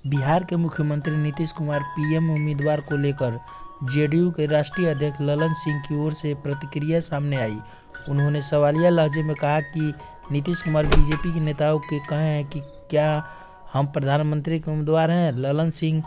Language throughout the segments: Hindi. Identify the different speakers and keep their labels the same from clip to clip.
Speaker 1: बिहार के मुख्यमंत्री नीतीश कुमार पीएम उम्मीदवार को लेकर जेडीयू के राष्ट्रीय अध्यक्ष ललन सिंह की ओर से प्रतिक्रिया सामने आई। उन्होंने सवालिया लहजे में कहा कि नीतीश कुमार बीजेपी के नेताओं के कहे हैं कि क्या हम प्रधानमंत्री के उम्मीदवार हैं। ललन सिंह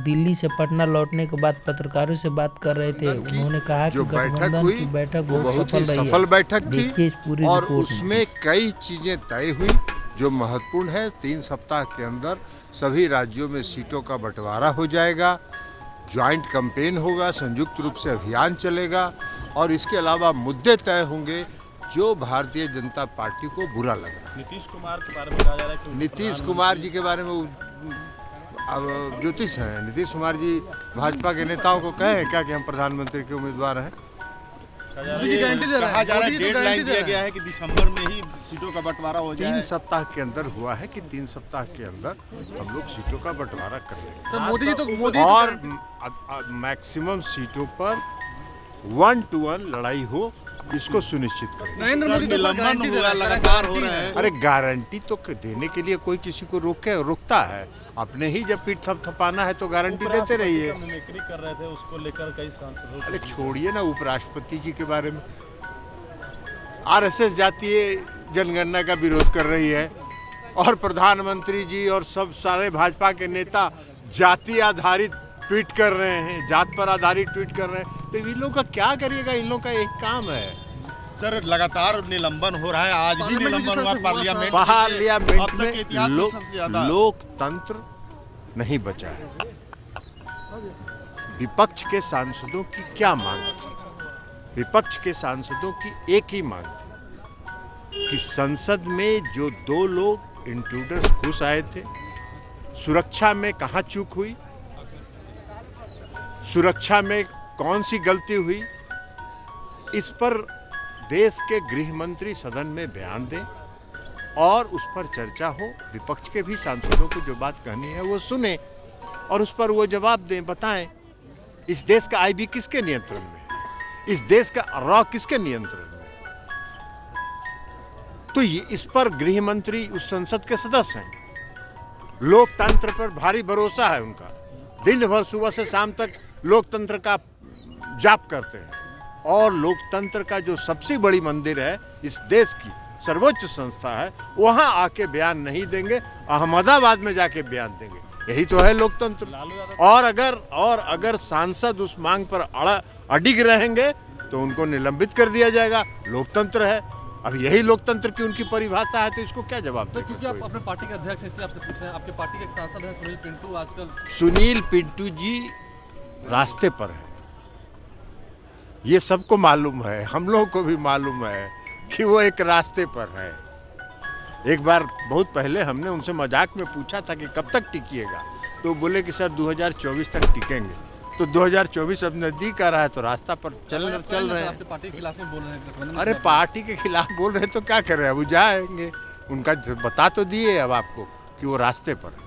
Speaker 1: दिल्ली से पटना लौटने के बाद पत्रकारों से बात कर रहे थे। उन्होंने कहा कि गठबंधन की बैठक बहुत
Speaker 2: सफल बैठक थी।
Speaker 1: देखिए इस पूरी
Speaker 2: और
Speaker 1: रिपोर्ट
Speaker 2: उसमें कई चीजें तय हुई जो महत्वपूर्ण है। 3 सप्ताह के अंदर सभी राज्यों में सीटों का बंटवारा हो जाएगा, ज्वाइंट कैंपेन होगा, संयुक्त रूप से अभियान चलेगा और इसके अलावा मुद्दे तय होंगे जो भारतीय जनता पार्टी को बुरा लग रहा है।
Speaker 3: नीतीश कुमार के बारे में कहा जा रहा है कि
Speaker 2: नीतीश कुमार जी के बारे में अब ज्योतिष हैं। नीतीश कुमार जी भाजपा के नेताओं को कहे क्या कि हम प्रधानमंत्री के उम्मीदवार हैं।
Speaker 3: कहा जा रहा है डेडलाइन दिया गया है कि दिसंबर में ही सीटों का बंटवारा हो जाए।
Speaker 2: 3 सप्ताह के अंदर हुआ है कि 3 सप्ताह के अंदर हम लोग सीटों का बंटवारा कर लेंगे।
Speaker 3: मोदी
Speaker 2: और मैक्सिमम सीटों पर 1 to 1 लड़ाई हो, इसको सुनिश्चित करें।
Speaker 3: नरेंद्र मोदी निलंबन हुआ लगातार हो रहे हैं।
Speaker 2: अरे गारंटी तो देने के लिए कोई किसी को रोकता है। अपने ही जब पीठ थपथपाना है तो गारंटी देते रहिए।
Speaker 3: मिमिक्री कर रहे थे, उसको लेकर कई सांसद।
Speaker 2: अरे छोड़िए ना उपराष्ट्रपति जी के बारे में। आरएसएस जातीय जनगणना का विरोध कर रही है और प्रधानमंत्री जी और सब सारे भाजपा के नेता जाति आधारित ट्वीट कर रहे हैं, जात पर आधारित ट्वीट कर रहे हैं। तो इन लोगों का क्या करिएगा? इन लोगों का एक काम है
Speaker 3: सर, लगातार निलंबन हो रहा है। आज भी निलंबन हुआ पार्लियामेंट
Speaker 2: में। लोकतंत्र नहीं बचा है। विपक्ष के सांसदों की क्या मांग थी? विपक्ष के सांसदों की एक ही मांग थी कि संसद में जो 2 लोग इंट्रूडर्स घुस आए थे, सुरक्षा में कहां चूक हुई, सुरक्षा में कौन सी गलती हुई, इस पर देश के गृह मंत्री सदन में बयान दें और उस पर चर्चा हो। विपक्ष के भी सांसदों को जो बात कहनी है वो सुने और उस पर वो जवाब दें, बताएं इस देश का आईबी किसके नियंत्रण में है, इस देश का रॉ किसके नियंत्रण में। तो इस पर गृह मंत्री उस संसद के सदस्य हैं। लोकतंत्र पर भारी भरोसा है उनका। दिन भर सुबह से शाम तक लोकतंत्र का जाप करते हैं और लोकतंत्र का जो सबसे बड़ी मंदिर है, इस देश की सर्वोच्च संस्था है, वहां आके बयान नहीं देंगे, अहमदाबाद में जाके बयान देंगे। यही तो है लोकतंत्र। और अगर सांसद उस मांग पर अडिग रहेंगे तो उनको निलंबित कर दिया जाएगा। लोकतंत्र है। अब यही लोकतंत्र की उनकी परिभाषा है, तो इसको क्या जवाब दें?
Speaker 4: क्योंकि आप अपने पार्टी के अध्यक्ष हैं, इसलिए आपसे पूछ रहे हैं। आपके पार्टी के एक सांसद हैं सुनील पिंटू, आजकल
Speaker 2: सुनील पिंटू जी रास्ते पर है, ये सबको मालूम है, हम लोगों को भी मालूम है कि वो एक रास्ते पर है। एक बार बहुत पहले हमने उनसे मजाक में पूछा था कि कब तक टिकिएगा, तो बोले कि सर 2024 तक टिकेंगे। तो 2024 अब नजदीक आ रहा है तो रास्ता पर चल रहे हैं।
Speaker 4: आपके पार्टी के खिलाफ में बोल रहे हैं।
Speaker 2: अरे पार्टी के खिलाफ बोल रहे हैं तो क्या कर रहे हैं? अब जाएंगे, उनका बता तो दिए अब आपको कि वो रास्ते पर है।